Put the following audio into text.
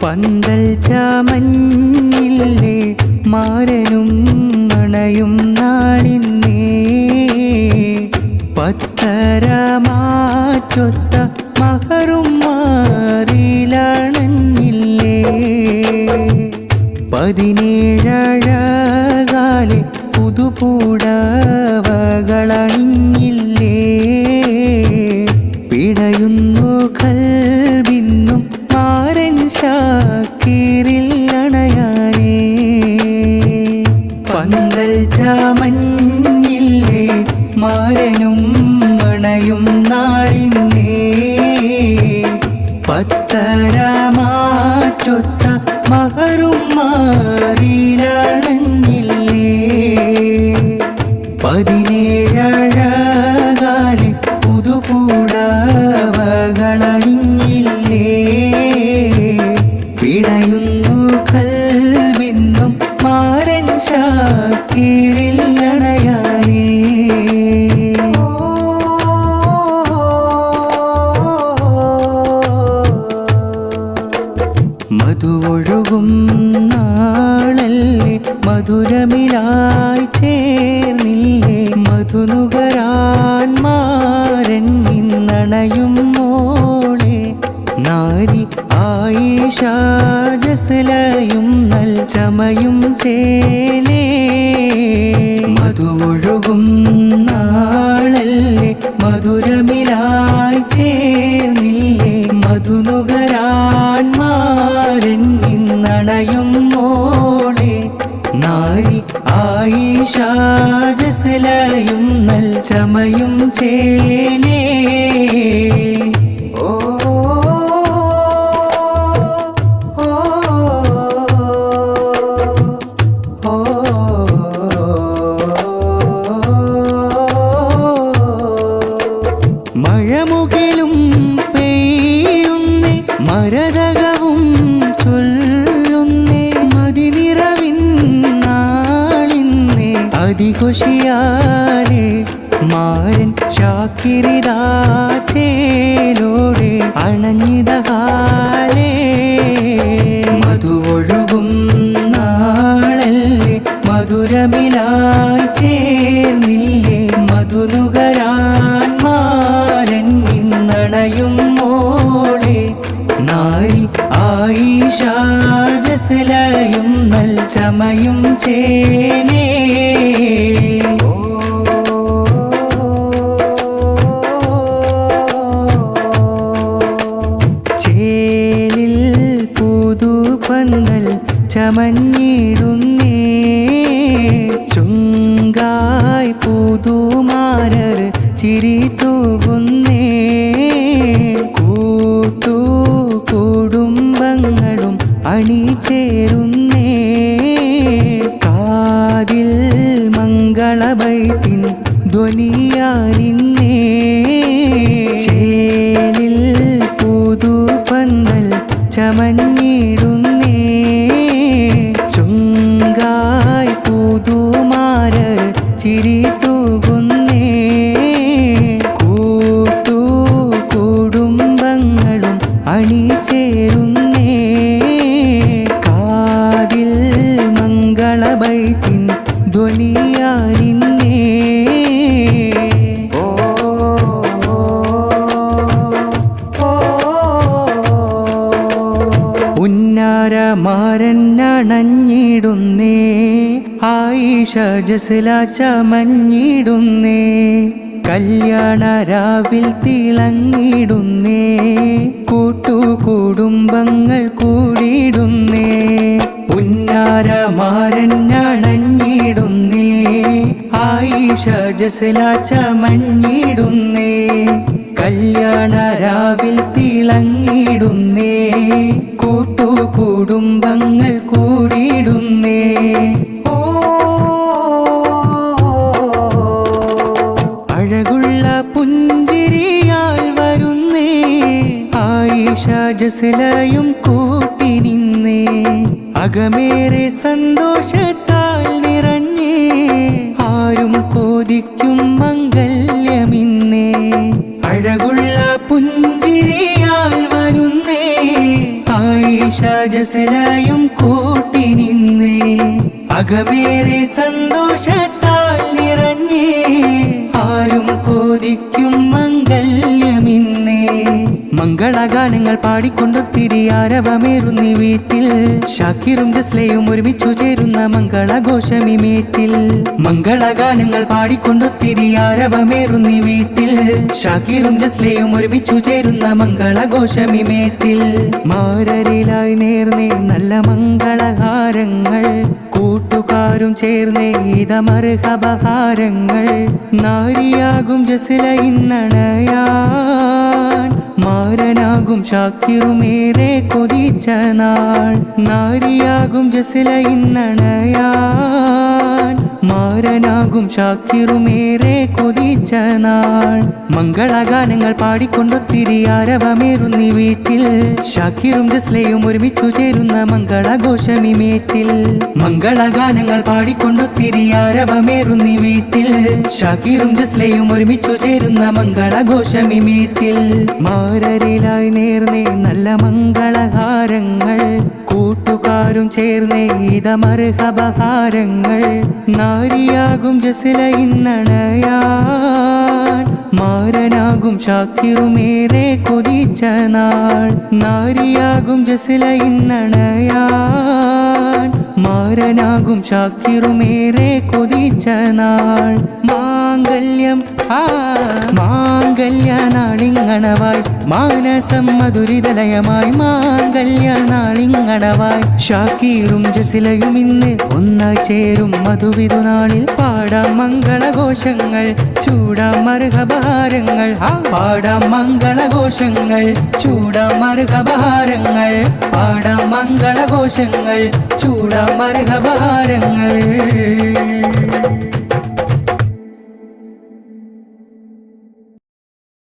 പന്തൽ ചാമഞ്ഞില്ലേ മാരനും മണയും നാളിന്നേ പത്തര മാറ്റൊത്ത മഹറും മാറിലണഞ്ഞില്ലേ 17 പുതുപൂടവകളണിഞ്ഞില്ലേ പിടയുന്നു കൽബിന്നും മാരൻ ഷാക്കിറിൽ അണയാനേ പന്തൽ ചാമഞ്ഞില്ലേ മാരനും മണയും നാളിന്നേ പത്തര മാറ്റൊത്ത മഹറും മാറിലണഞ്ഞില്ലേ 17 പുതുപൂടവകളണിഞ്ഞില്ലേ പിടയുന്നു കൽബിന്നും മാരൻ ഷാക്കിറിൽ അണയാനേ മധുവൊഴുകും നാളല്ലേ മധുരമിലായി ചേർന്നില്ലേ മധുനുകരാൻ മാരൻ ഇന്നണയും മോളെ നാരി ആയിഷ ജസ്ലയും നൽ ചമയും ചേലേ മധുവൊഴുകും നാളല്ലേ മധുരമിലായി ചേർന്നില്ലേ മധുനുകരാൻ മാരൻ ഇന്നണയും മോളെ നാരി ആയിഷ ജസ്ലയും നൽ ചമയും ചേലേ മഴമുകിലും പെയ്യുന്നേ മരതകവും ചൊല്ലുന്നേ മതിനിറവിൻ നാളിന്നേ അതിഘോഷിയാലേ മാരൻ ഷാക്കിറിതാ ചേലോടെ അണഞ്ഞിതകാലേ മധുവൊഴുകും നാളല്ലേ മധുരമിലായി ചേർന്നില്ലേ മധുനുകരാൻ മാരൻ ഇന്നണയും മോളെ നാരി ആയിഷ ജസ്ലയും നൽ ചമയും ചേലേ ചേലിൽ പുതുപന്തൽ ചമഞ്ഞിടുന്നേ ചുങ്കായ് പുതുമാരർ ചിരി തൂകുന്നേ കൂട്ടു കുടുംബങ്ങളും അണിചേരുന്നേ കാതിൽ മംഗളബൈത്തിൻ ധ്വനിയാലിന്നേ ചേലിൽ പുതുപന്തൽ ചമഞ്ഞിടുന്നേ ചുങ്കായ് പുതുമാരർ ചിരി തൂകുന്നേ കൂട്ടു കുടുംബങ്ങളും അണിചേരുന്നേ കാതിൽ മംഗളബൈത്തിൻ ധ്വനിയാലിന്നേ ഉന്നാര മാരന്നണഞ്ഞിടുന്നേ ആയിഷ ജസ്ല ചമഞ്ഞിടുന്നേ കല്യാണ രാവിൽ തിളങ്ങിടുന്നേ കൂട്ടുകുടുംബങ്ങൾ കൂടിയിടുന്നേ ഉന്നാര മാരന്നണഞ്ഞിടുന്നേ ആയിഷ ജസ്ല ചമഞ്ഞിടുന്നേ കല്യാണ രാവിൽ തിളങ്ങിടുന്നേ കൂട്ടുകുടുംബങ്ങൾ കൂടിയിടുന്നേ അഴകുള്ള പുഞ്ചിരിയാൽ വരുന്നേ ആയിഷ ജസ്ലയും കൂട്ടിനിന്നേ അകമേറെ സന്തോഷത്താൽ നിറഞ്ഞേ ആരും കൊതിക്കും മംഗല്യമിന്നേ അഴകുള്ള പുഞ്ചിരിയാൽ വരുന്നേ ആയിഷ അകമേറെ സന്തോഷത്താൽ നിറഞ്ഞേ ആരും കൊതിക്കും മംഗല്യമിന്നേ മംഗളഗാനങ്ങൾ പാടിക്കൊണ്ടൊത്തിരി ആരവമേറുന്നി വീട്ടിൽ ഷാക്കിറും ജസ്ലയും ഒരുമിച്ചു ചേരുന്ന മംഗളഘോഷമി മേട്ടിൽ മംഗളഗാനങ്ങൾ പാടിക്കൊണ്ടൊത്തിരി ആരവമേറുന്നി വീട്ടിൽ ഷാക്കിറും ജസ്ലയും ഒരുമിച്ചു ചേരുന്ന മംഗളഘോഷമി മേട്ടിൽ മാരരിലായി നേർന്നേ നല്ല മംഗളഹാരങ്ങൾ കൂട്ടുകാരും ചേർന്നേ ഇതമർഹബഹാരങ്ങൾ നാരിയാകും ജസ്ല ഇന്നണയാൻ മാരനാകും ഷാക്കിറുമേറെ കൊതിച്ച നാൾ നാരിയാകും ജസ്ല ഇന്നണയാൻ മാരനാകും ഷാക്കിറുമേറെ കൊതിച്ച നാൾ മംഗളഗാനങ്ങൾ പാടിക്കൊണ്ടൊത്തിരി ആരവമേറുന്നി വീട്ടിൽ ഷാക്കിറും ജസ്ലയും ഒരുമിച്ചു ചേരുന്ന മംഗളഘോഷമി മേട്ടിൽ മംഗളഗാനങ്ങൾ പാടിക്കൊണ്ടൊത്തിരി ആരവമേറുന്നി വീട്ടിൽ ഷാക്കിറും ജസ്ലയും ഒരുമിച്ചു ചേരുന്ന മംഗളഘോഷമി മേട്ടിൽ മാരരിലായി നേർന്നേ നല്ല മംഗളഹാരങ്ങൾ കൂട്ടുകാരും ചേർന്നേ ഇതമർഹബഹാരങ്ങൾ നാരിയാകും ജസ്ല ഇന്നണയാൻ മാരനാകും ഷാക്കിറുമേറെ കൊതിച്ച നാൾ നാരിയാകും ജസ്ല ഇന്നണയാൻ മാരനാകും ഷാക്കിറുമേറെ കൊതിച്ച നാൾ മാംഗല്യം മാംഗല്യ നാളിങ്ങണവായി മാനസം മധുരിതലയമായി മാംഗല്യ നാളിങ്ങണവായി ഷാക്കീറും ജസ്ലയും ഇന്ന് ഒന്നായി ചേരും മധുവിധു നാളിൽ പാടാം മംഗളഘോഷങ്ങൾ ചൂടാം മർഹബഹാരങ്ങൾ പാടാം മംഗളഘോഷങ്ങൾ ചൂടാം മർഹബഹാരങ്ങൾ പാടാം മംഗളഘോഷങ്ങൾ ചൂടാം മർഹബഹാരങ്ങൾ